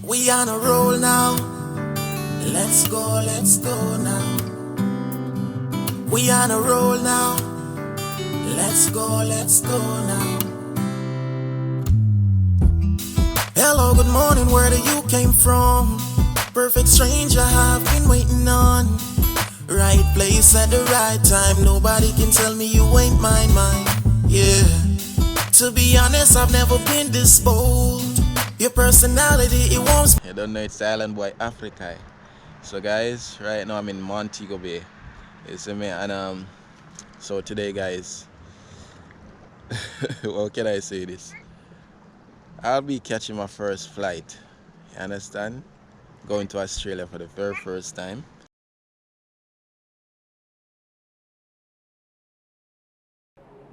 We on a roll now. Let's go now. We on a roll now. Let's go now. Hello, good morning, where do you came from? Perfect stranger I've been waiting on. Right place at the right time. Nobody can tell me you ain't mine. Yeah. To be honest, I've never been this bold. Your personality, it won't. You don't know it's the island boy Afrik I. So guys, right now I'm in Montego Bay. You see me? And so today guys, how can I say this? I'll be catching my first flight. You understand? Going to Australia for the very first time.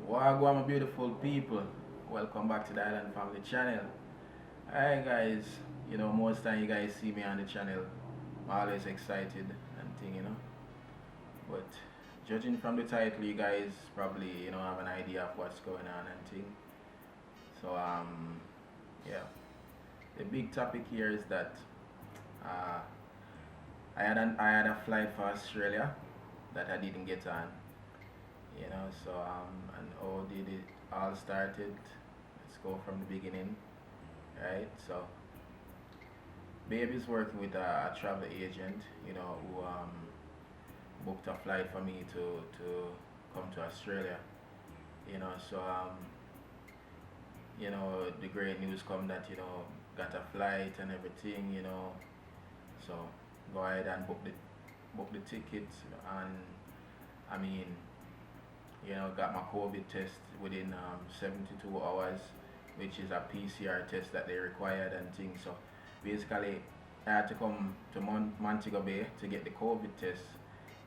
Wagwan, my beautiful people. Welcome back to the Island Family channel. Alright guys, you know, most time you guys see me on the channel, I'm always excited and thing, you know. But judging from the title, you guys probably, you know, have an idea of what's going on and thing. So yeah. The big topic here is that I had a flight for Australia that I didn't get on. You know, so and how did it all started? Let's go from the beginning. Right, so Baby's working with a travel agent, you know, who booked a flight for me to come to Australia. You know, so you know, the great news come that, you know, got a flight and everything, you know. So go ahead and book the tickets, and I mean, you know, got my COVID test within 72 hours, which is a PCR test that they required and things. So basically, I had to come to Montego Bay to get the COVID test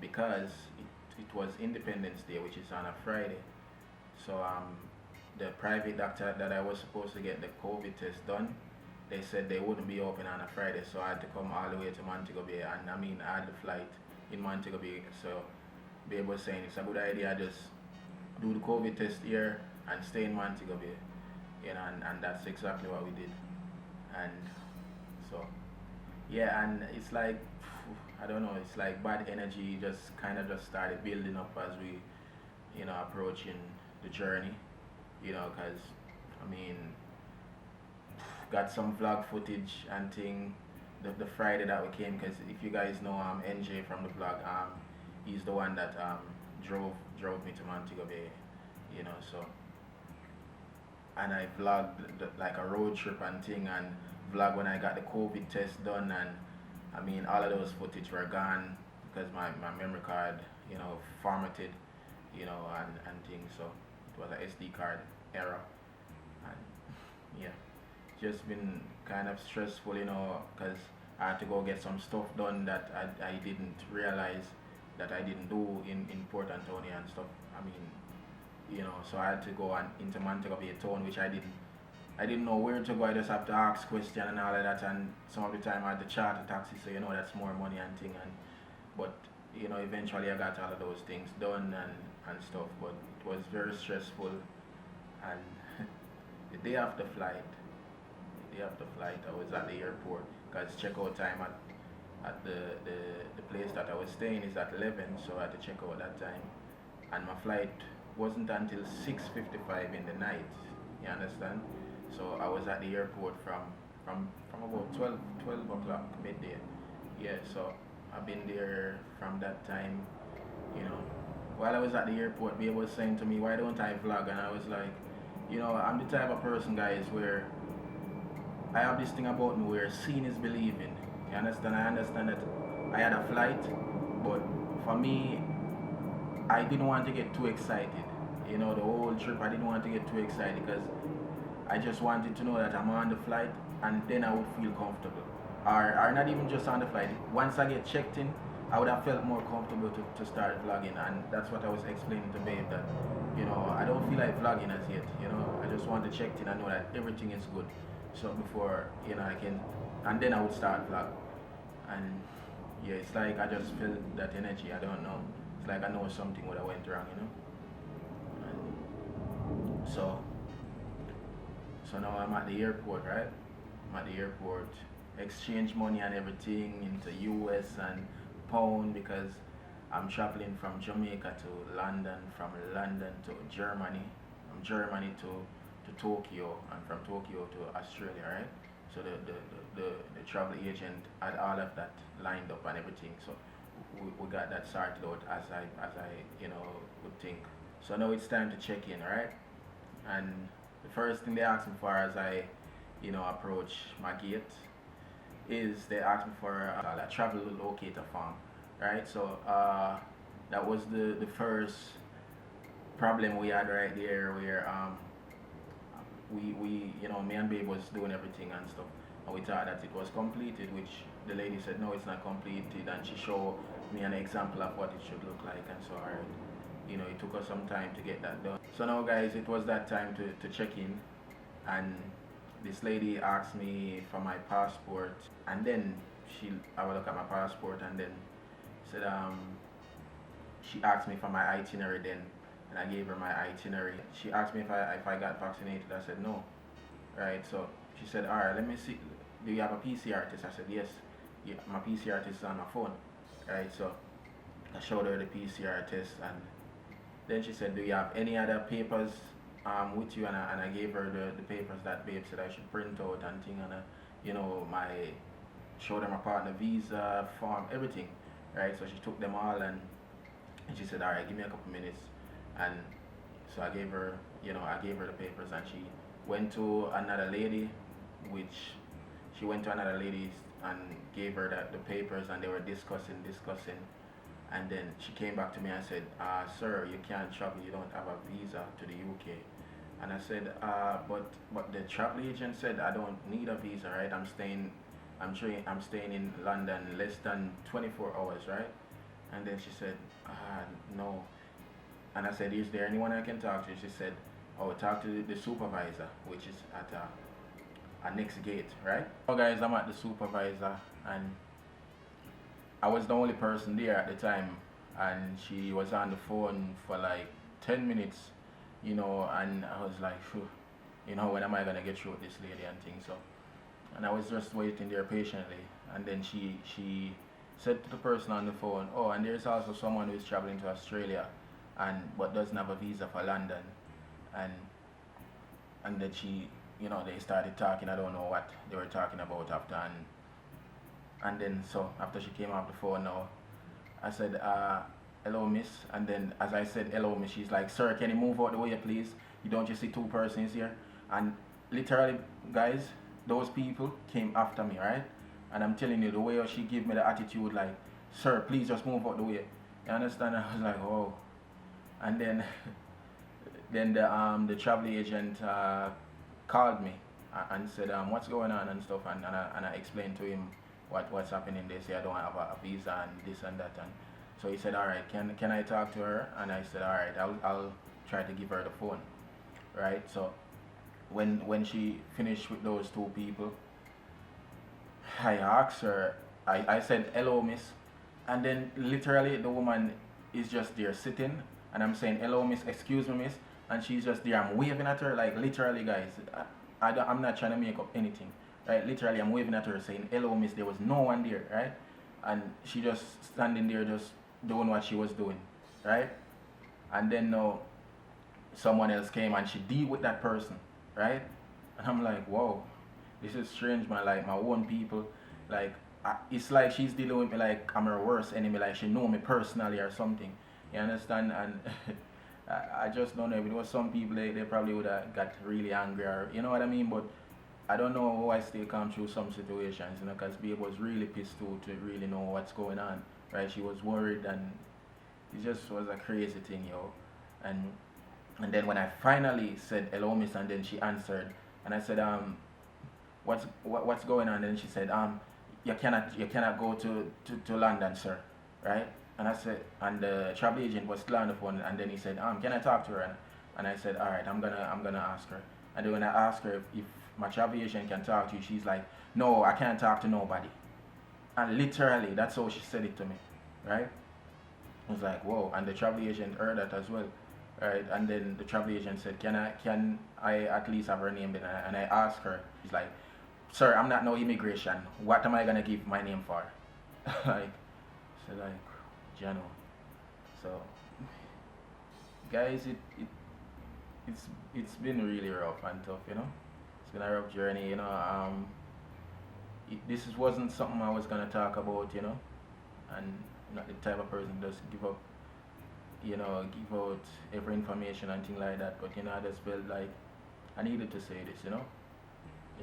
because it was Independence Day, which is on a Friday. So the private doctor that I was supposed to get the COVID test done, they said they wouldn't be open on a Friday, so I had to come all the way to Montego Bay, and I mean, I had the flight in Montego Bay. So Babe was saying it's a good idea, just do the COVID test here and stay in Montego Bay, you know, and that's exactly what we did. And so yeah, and it's like, I don't know, it's like bad energy just kind of just started building up as we, you know, approaching the journey, you know, because I mean, got some vlog footage and thing the Friday that we came, because if you guys know NJ from the vlog, he's the one that drove me to Montego Bay, you know. So, and I vlogged like a road trip and thing, and vlog when I got the COVID test done, and I mean, all of those footage were gone because my memory card, you know, formatted, you know, and things. So it was a SD card error, and yeah, just been kind of stressful, you know, because I had to go get some stuff done that I didn't realize that I didn't do in Port Antonio and stuff. I mean, you know, so I had to go into Montego Bay town, which I didn't know where to go. I just have to ask questions and all of that, and some of the time I had to charter a taxi, so you know, that's more money and thing. And but you know, eventually I got all of those things done and stuff, but it was very stressful. And the day after flight, I was at the airport because checkout time at the place that I was staying is at 11, so I had to check out that time, and my flight wasn't until 6:55 in the night, you understand. So I was at the airport from about 12 o'clock midday. Yeah, so I've been there from that time, you know. While I was at the airport, Babe was saying to me, why don't I vlog? And I was like, you know, I'm the type of person, guys, where I have this thing about me where seeing is believing. You understand? I understand that I had a flight, but for me, I didn't want to get too excited. You know, the whole trip, I didn't want to get too excited because I just wanted to know that I'm on the flight, and then I would feel comfortable. Or not even just on the flight. Once I get checked in, I would have felt more comfortable to start vlogging, and that's what I was explaining to Babe, that, you know, I don't feel like vlogging as yet, you know. I just want to check in and know that everything is good. So before, you know, I can, and then I would start vlog. And yeah, it's like I just feel that energy, I don't know. It's like I know something would have went wrong, you know. And so now I'm at the airport, right? I'm at the airport, exchange money and everything into US and pound, because I'm traveling from Jamaica to London, from London to Germany, from Germany to Tokyo, and from Tokyo to Australia, right? So the travel agent had all of that lined up and everything. So we got that sorted out as I would think. So now it's time to check in, right? And the first thing they asked me for as I approach my gate is they asked me for a travel locator form, right? So that was the first problem we had right there, where we me and Babe was doing everything and stuff, and we thought that it was completed, which the lady said no, it's not completed, and she showed me an example of what it should look like, and so it took us some time to get that done. So now guys, it was that time to check in, and this lady asked me for my passport, and then I would look at my passport, and then said she asked me for my itinerary then, and I gave her my itinerary. She asked me if I got vaccinated. I said no, right? So she said, all right, let me see, do you have a PCR test? I said yes, yeah, my PCR test is on my phone, right? So I showed her the PCR test, and then she said, do you have any other papers with you? And I gave her the papers that Babe said I should print out and thing, and showed her my partner visa form, everything, right? So she took them all, and she said, all right, give me a couple minutes. And so I gave her the papers, and she went to another lady, and gave her the papers, and they were discussing, and then she came back to me and said, sir, you can't travel, you don't have a visa to the UK. And I said, but the travel agent said I don't need a visa, right? I'm staying in London less than 24 hours, right? And then she said, no. And I said, is there anyone I can talk to? She said, oh, talk to the supervisor, which is at a next gate, right? So guys, I'm at the supervisor, and I was the only person there at the time, and she was on the phone for like 10 minutes, and I was like, phew, when am I gonna get through with this lady and things? So, and I was just waiting there patiently, and then she said to the person on the phone, oh, and there's also someone who is traveling to Australia, but doesn't have a visa for London, and then they started talking. I don't know what they were talking about after, and then so after she came off the phone now, I said, hello miss, and then as I said hello miss, she's like, sir, can you move out the way please? Don't you see two persons here? And literally guys, those people came after me, right? And I'm telling you, the way she gave me the attitude, like, sir, please just move out the way. You understand? I was like, oh. And then the travel agent called me and said, what's going on and stuff, and I explained to him what's happening. They say I don't have a visa and this and that, and so he said, all right, can I talk to her? And I said, all right, I'll try to give her the phone, right? So when she finished with those two people, I asked her, I said, hello miss, and then literally the woman is just there sitting, and I'm saying, hello miss, excuse me miss, and she's just there. I'm waving at her, like, literally guys, I'm not trying to make up anything, right? Literally I'm waving at her saying, hello miss. There was no one there, right? And she just standing there just doing what she was doing, right? And then now someone else came and she deal with that person, right? And I'm like, whoa, this is strange, man. Like, my own people, like, it's like she's dealing with me like I'm her worst enemy, like she know me personally or something, you understand? And I just don't know. If it was some people, they probably would have got really angry, or you know what I mean. But I don't know how I stay calm through some situations, because Babe was really pissed too, to really know what's going on, right? She was worried, and it just was a crazy thing, yo. And then when I finally said hello miss, and then she answered, and I said, what's going on? And she said, you cannot go to London, sir, right? And I said, and the travel agent was still on the phone, and then he said, can I talk to her? And I said, all right, I'm gonna ask her. And then when I asked her if my travel agent can talk to you, she's like, no, I can't talk to nobody. And literally, that's how she said it to me, right? I was like, whoa. And the travel agent heard that as well, right? And then the travel agent said, can I at least have her name? And I asked her, she's like, sir, I'm not no immigration. What am I gonna give my name for? Like, so like, Jano. So, guys, it's it's been really rough and tough, you know. It's been a rough journey, you know. This wasn't something I was gonna talk about, you know, and I'm not the type of person that just give up, you know, give out every information and thing like that. But you know, I just felt like I needed to say this, you know.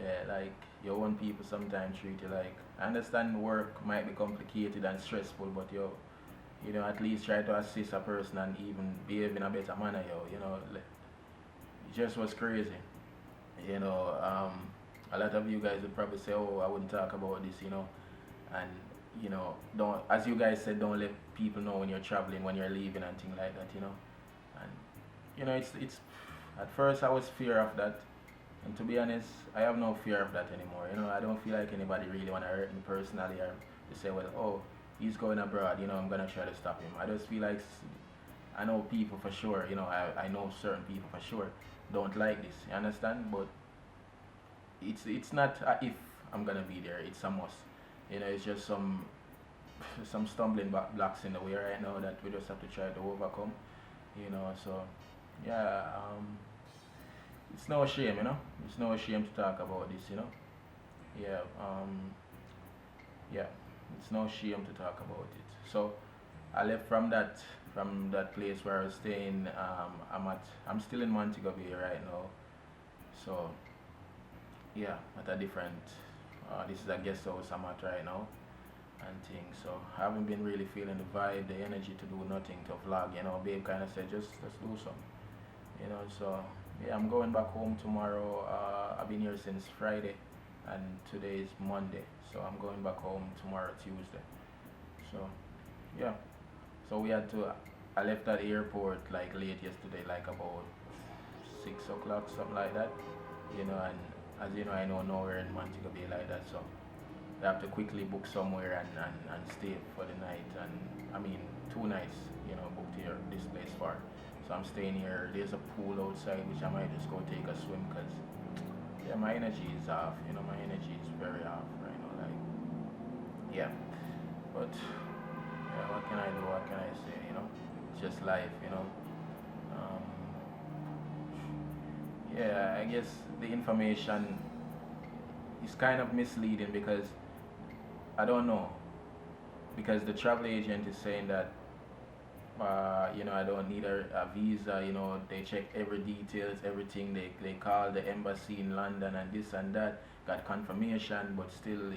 Yeah, like your own people sometimes treat you like. I understand work might be complicated and stressful, but you know, at least try to assist a person and even behave in a better manner, you know. It just was crazy, you know. A lot of you guys would probably say, "Oh, I wouldn't talk about this," you know, and you know, don't, as you guys said, don't let people know when you're traveling, when you're leaving, and things like that, you know. And you know, it's at first I was fear of that, and to be honest, I have no fear of that anymore. You know, I don't feel like anybody really wanna hurt me personally or to say, well, oh, he's going abroad, you know, I'm gonna try to stop him. I just feel like I know people for sure, you know, I know certain people for sure don't like this. You understand? But it's not a if I'm gonna be there. It's a must. You know, it's just some stumbling blocks in the way right now that we just have to try to overcome. You know, so yeah, it's no shame, you know. It's no shame to talk about this, you know. Yeah, yeah, it's no shame to talk about it. So I left from that place where I was staying. I'm still in Montego Bay right now. So yeah, at a different. This is a guest house I'm at right now and things. So I haven't been really feeling the vibe, the energy to do nothing, to vlog. You know, babe kind of said just let's do some. You know, so yeah, I'm going back home tomorrow. I've been here since Friday, and today is Monday. So I'm going back home tomorrow, Tuesday. So yeah, so we had to. I left at the airport like late yesterday, like about 6 o'clock, something like that. You know, and as you know, I know nowhere in Montego Bay like that, so I have to quickly book somewhere and stay for the night. And I mean, 2 nights, you know, booked here, this place for. So I'm staying here. There's a pool outside, which I might just go take a swim, because yeah, my energy is off. You know, my energy is very off right now. Like, yeah, but yeah, what can I do? What can I say? You know, it's just life. You know. Um, yeah, I guess the information is kind of misleading because I don't know, because the travel agent is saying that you know, I don't need a visa. You know, they check every details, everything. They call the embassy in London and this and that, got confirmation, but still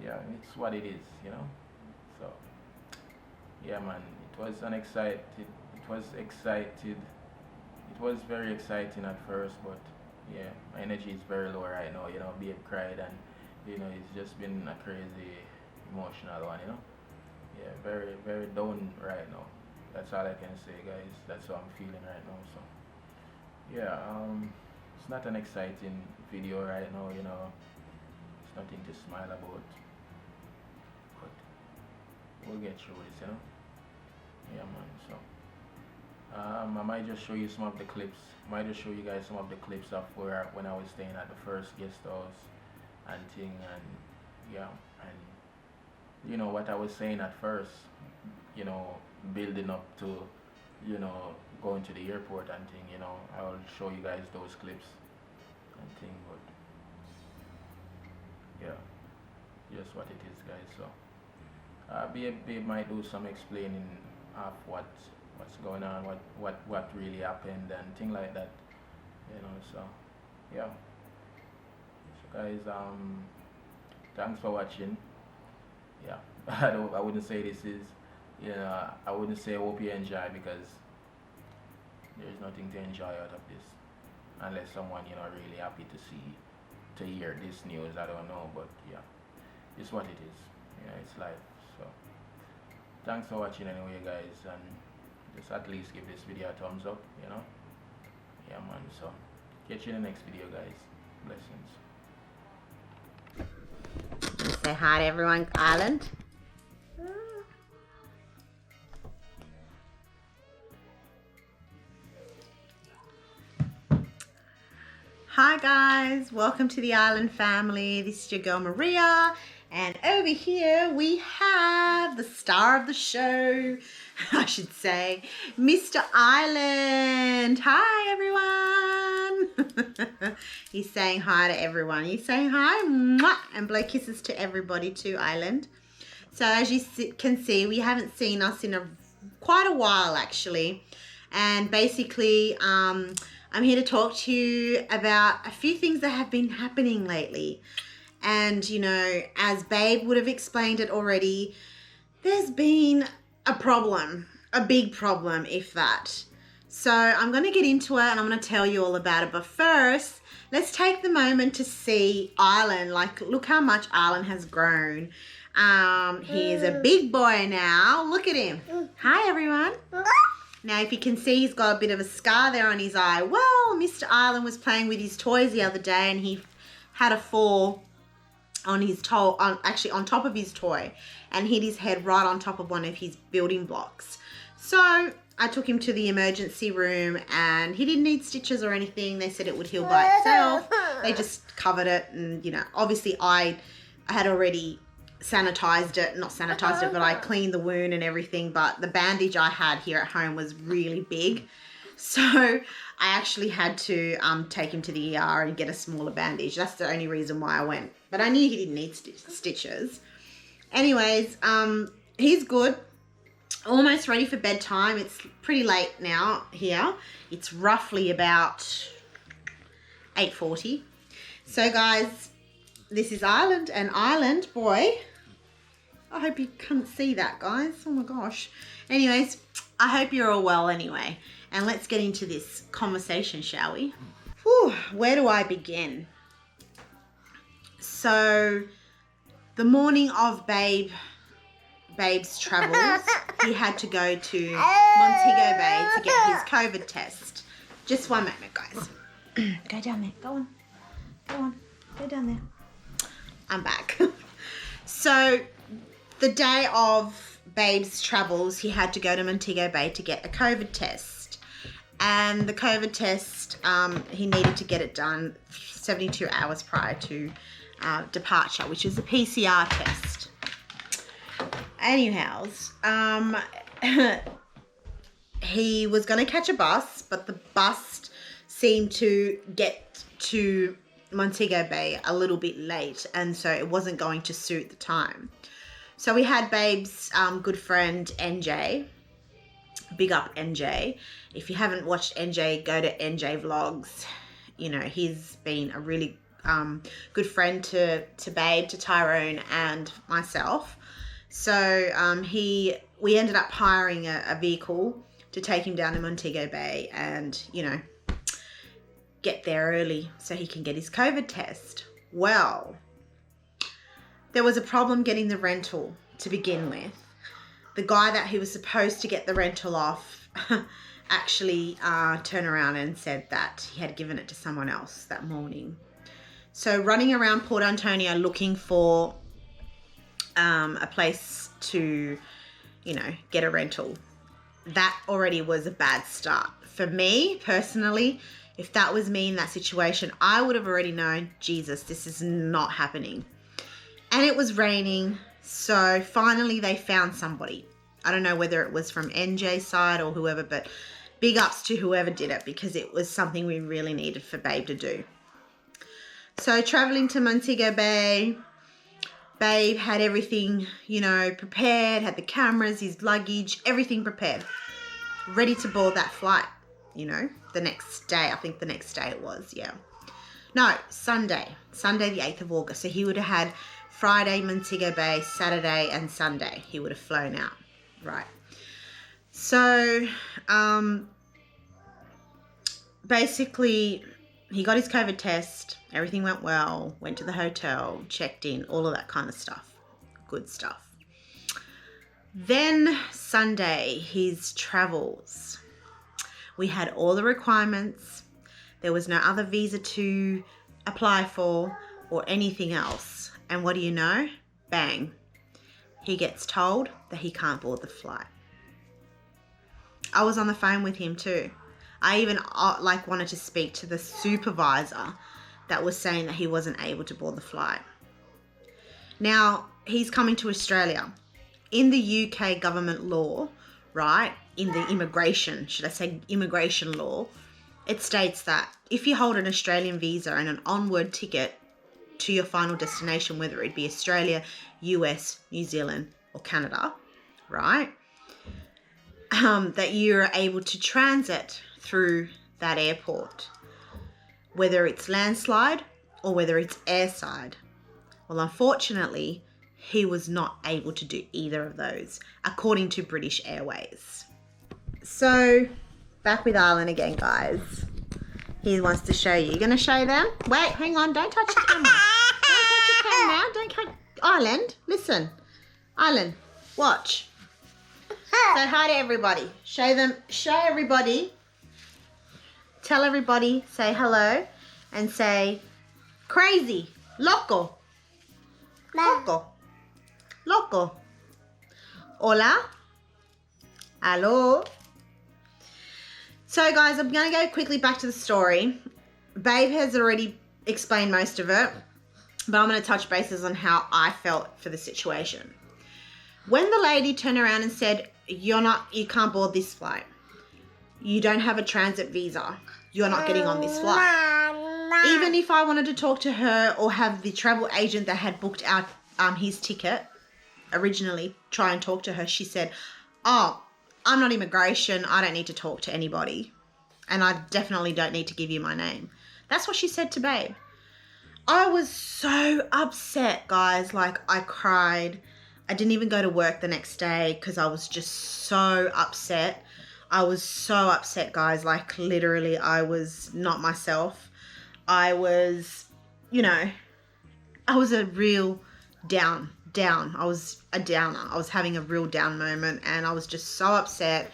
yeah, it's what it is, you know. So yeah, man, it was very exciting at first, but yeah, my energy is very low right now. You know, babe cried, and you know, it's just been a crazy emotional one. You know, yeah, very very down right now. That's all I can say, guys. That's how I'm feeling right now. So yeah, it's not an exciting video right now. You know, it's nothing to smile about, but we'll get through this. You know, yeah, man. So. I might just show you some of the clips. Might just show you guys some of the clips of where when I was staying at the first guest house and thing, and yeah, and you know what I was saying at first. You know, building up to, you know, going to the airport and thing. You know, I'll show you guys those clips and thing. But yeah, just what it is, guys. So babe might do some explaining of what's going on, what really happened and thing like that, you know. So yeah, so guys, thanks for watching. Yeah, I wouldn't say this is, you know, I wouldn't say hope you enjoy, because there's nothing to enjoy out of this unless someone, you know, really happy to hear this news. I don't know, but yeah, it's what it is. You know, it's life. So thanks for watching anyway, guys, and just at least give this video a thumbs up, you know. Yeah, man. So catch you in the next video, guys. Blessings. Say hi to everyone, Ireland. Hi guys, welcome to the Island family. This is your girl Maria, and over here we have the star of the show, I should say, Mr. Island. Hi everyone. He's saying hi to everyone. He's saying hi. Mwah, and blow kisses to everybody too, Island. So as you can see, we haven't seen us in quite a while actually, and basically I'm here to talk to you about a few things that have been happening lately. And, you know, as Babe would have explained it already, there's been a problem, a big problem, if that. So I'm going to get into it and I'm going to tell you all about it. But first, let's take the moment to see Island. Like, look how much Island has grown. He is a big boy now. Look at him. Hi, everyone. Now, if you can see, he's got a bit of a scar there on his eye. Well, Mr. Island was playing with his toys the other day and he had a fall on his toe, actually on top of his toy, and hit his head right on top of one of his building blocks. So I took him to the emergency room and he didn't need stitches or anything. They said it would heal by itself. They just covered it, and, you know, obviously I had already sanitized it, not sanitized it, but I cleaned the wound and everything. But the bandage I had here at home was really big, so I actually had to take him to the ER and get a smaller bandage. That's the only reason why I went, but I knew he didn't need stitches. Anyways, he's good, almost ready for bedtime. It's pretty late now here. It's roughly about 8:40. So guys, this is Island, and Island boy, I hope you can't see that, guys. Oh my gosh. Anyways, I hope you're all well anyway. And let's get into this conversation, shall we? Whew, where do I begin? So, the morning of Babe's travels, he had to go to Montego Bay to get his COVID test. Just one moment, guys. Go down there. Go on. Go on. Go down there. I'm back. So the day of Babe's travels, he had to go to Montego Bay to get a COVID test. And the COVID test, he needed to get it done 72 hours prior to departure, which is a PCR test. Anyhows, he was going to catch a bus, but the bus seemed to get to Montego Bay a little bit late, and so it wasn't going to suit the time. So we had Babe's good friend NJ. Big up NJ. If you haven't watched NJ, go to NJ Vlogs. You know, he's been a really good friend to Babe, to Tyrone and myself. So we ended up hiring a vehicle to take him down to Montego Bay and, you know, get there early so he can get his COVID test. Well, there was a problem getting the rental to begin with. The guy that he was supposed to get the rental off actually turned around and said that he had given it to someone else that morning. So running around Port Antonio looking for a place to, you know, get a rental, that already was a bad start. For me personally, if that was me in that situation, I would have already known, Jesus, this is not happening. And it was raining, so finally they found somebody. I don't know whether it was from NJ's side or whoever, but big ups to whoever did it, because it was something we really needed for Babe to do. So traveling to Montego Bay, Babe had everything, you know, prepared, had the cameras, his luggage, everything prepared, ready to board that flight, you know, the next day. I think the next day it was, yeah. No, Sunday the 8th of August. So he would have had Friday, Montego Bay, Saturday and Sunday. He would have flown out, right? So, basically, he got his COVID test. Everything went well. Went to the hotel, checked in, all of that kind of stuff. Good stuff. Then Sunday, his travels. We had all the requirements. There was no other visa to apply for or anything else. And what do you know? Bang. He gets told that he can't board the flight. I was on the phone with him too. I even like wanted to speak to the supervisor that was saying that he wasn't able to board the flight. Now, he's coming to Australia. In the UK government law, right, in the immigration law, it states that if you hold an Australian visa and an onward ticket to your final destination, whether it be Australia, US, New Zealand, or Canada, right, that you're able to transit through that airport, whether it's landslide or whether it's airside. Well, unfortunately, he was not able to do either of those, according to British Airways. So, back with Arlen again, guys. He wants to show you. You're going to show them? Wait, hang on. Don't touch the camera. Don't touch the camera. Don't touch... Arlen, listen. Arlen, watch. Say hi to everybody. Show everybody. Tell everybody, say hello. And say, crazy, loco. Loco. Loco. Hola. Hello. So guys, I'm going to go quickly back to the story. Babe has already explained most of it, but I'm going to touch bases on how I felt for the situation. When the lady turned around and said, you can't board this flight. You don't have a transit visa. You're not getting on this flight. Even if I wanted to talk to her or have the travel agent that had booked out his ticket originally try and talk to her, she said, oh, I'm not immigration. I don't need to talk to anybody. And I definitely don't need to give you my name. That's what she said to Babe. I was so upset, guys. Like, I cried. I didn't even go to work the next day because I was just so upset. I was so upset, guys. Like, literally, I was not myself. I was, I was a real down. I was a downer. I was having a real down moment and I was just so upset.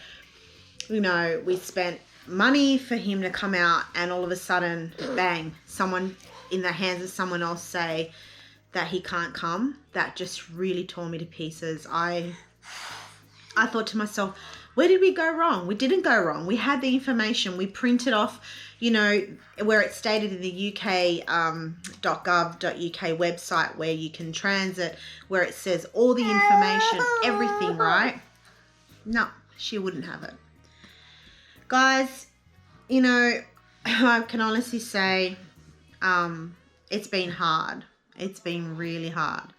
We spent money for him to come out and all of a sudden, bang, someone in the hands of someone else say that he can't come. That just really tore me to pieces. I thought to myself, where did we go wrong? We didn't go wrong. We had the information. We printed off, where it stated in the uk.gov.uk website where you can transit, where it says all the information, everything, right? No, she wouldn't have it. Guys, I can honestly say it's been hard. It's been really hard.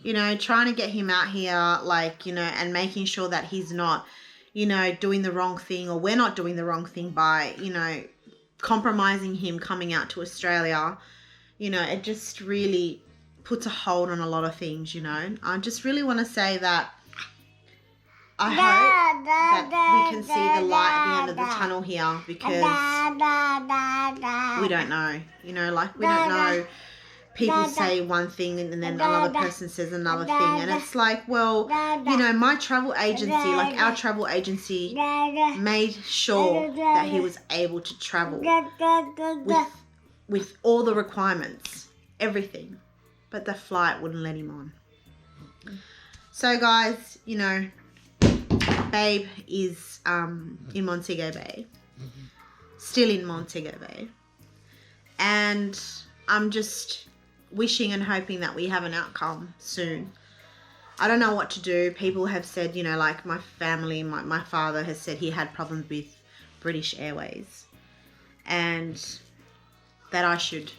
Trying to get him out here, and making sure that he's not, doing the wrong thing, or we're not doing the wrong thing by, compromising him coming out to Australia. It just really puts a hold on a lot of things, I just really want to say that I hope that we can see the light at the end of the tunnel here, because we don't know, we don't know. People say one thing and then another person says another thing. And it's like, well, my travel agency, our travel agency made sure that he was able to travel with all the requirements, everything. But the flight wouldn't let him on. So, guys, Babe is in Montego Bay. Still in Montego Bay. And I'm just wishing and hoping that we have an outcome soon. I don't know what to do. People have said, my family, my father has said he had problems with British Airways and that I should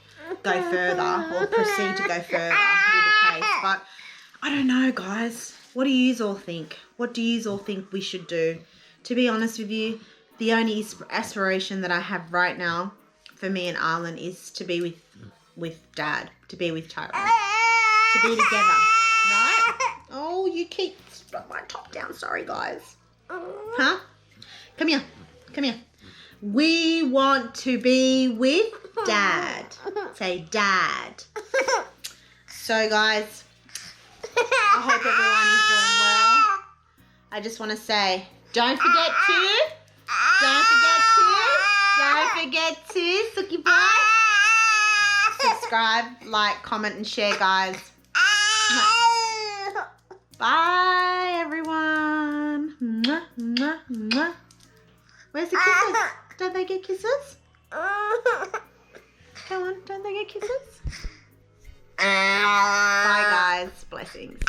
go further or proceed to go further with the case. But I don't know, guys. What do you all think? What do you all think we should do? To be honest with you, the only aspiration that I have right now for me and Arlen is to be with Dad, to be with Tyrone, to be together, right? Oh, you keep my top down. Sorry, guys. Huh? Come here. We want to be with Dad. Say Dad. So, guys, I hope everyone is doing well. I just want to say, don't forget to, Suki Boy, subscribe, like, comment, and share, guys. Bye, everyone. Mwah, mwah, mwah. Where's the kisses? Don't they get kisses? Come on, don't they get kisses? Bye, guys. Blessings.